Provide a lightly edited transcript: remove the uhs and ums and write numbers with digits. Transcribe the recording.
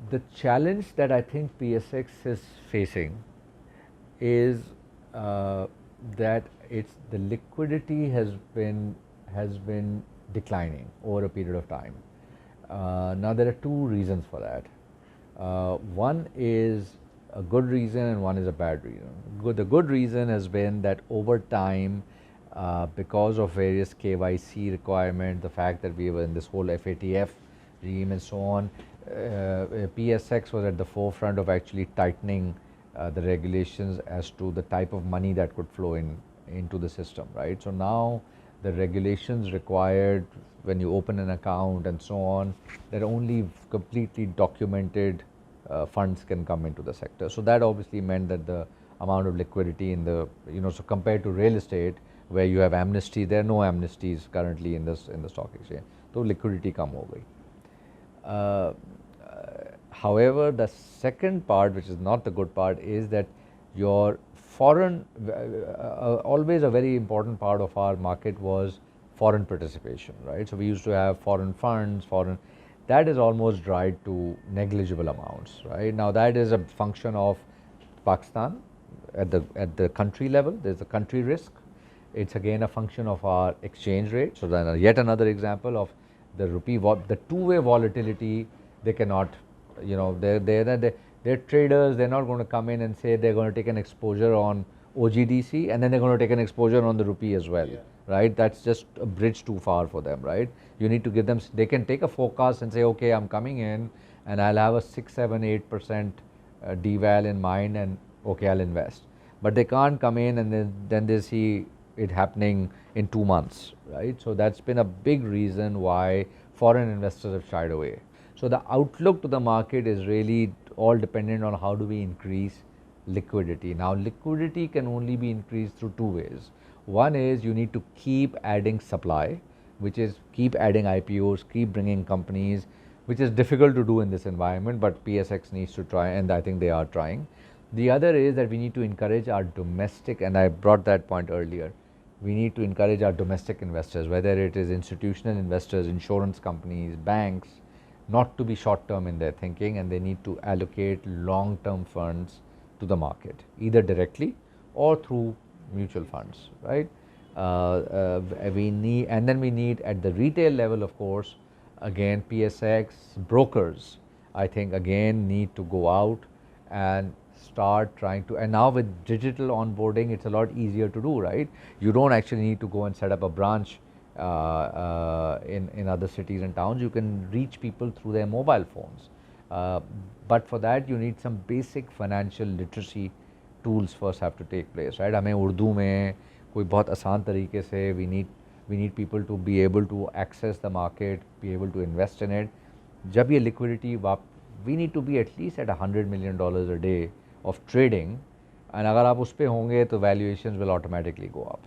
The challenge that I think PSX is facing is that the liquidity has been declining over a period of time. Now there are two reasons for that. One is a good reason and one is a bad reason. The good reason has been that over time, because of various KYC requirements, the fact that we were in this whole FATF regime and so on, PSX was at the forefront of actually tightening the regulations as to the type of money that could flow into the system, right? So now the regulations required when you open an account and so on, that only completely documented funds can come into the sector. So that obviously meant that the amount of liquidity in the, so compared to real estate where you have amnesty, there are no amnesties currently in the stock exchange. So liquidity come over. However, the second part, which is not the good part, is that your foreign, always a very important part of our market was foreign participation, right? So we used to have foreign funds, that is almost dried to negligible amounts, right? Now that is a function of Pakistan at the country level. There's a country risk. It's again a function of our exchange rate. So then yet another example of the rupee, the two-way volatility. They cannot, they're traders. They're not going to come in and say they're going to take an exposure on OGDC and then they're going to take an exposure on the rupee as well, right? That's just a bridge too far for them, right? You need to give them, they can take a forecast and say, okay, I'm coming in and I'll have a 6, 7, 8% deval in mind and okay, I'll invest. But they can't come in and then they see it happening in 2 months, right? So that's been a big reason why foreign investors have shied away. So the outlook to the market is really all dependent on how do we increase liquidity. Now liquidity can only be increased through two ways. One is you need to keep adding supply, which is keep adding IPOs, keep bringing companies, which is difficult to do in this environment, but PSX needs to try, and I think they are trying. The other is that we need to encourage our domestic, and I brought that point earlier, we need to encourage our domestic investors, whether it is institutional investors, insurance companies, banks, not to be short term in their thinking, and they need to allocate long term funds to the market, either directly or through mutual funds, right? We need, and then we need at the retail level, of course, again, PSX brokers, I think again need to go out and start trying to, and now with digital onboarding, it's a lot easier to do, right? You don't actually need to go and set up a branch in other cities and towns. You can reach people through their mobile phones. But for that, you need some basic financial literacy tools first have to take place, right? हमें उर्दू में कोई बहुत आसान तरीके से we need people to be able to access the market, be able to invest in it. जब ये liquidity, we need to be at least at $100 million a day of trading, and अगर आप उस पे होंगे तो valuations will automatically go up.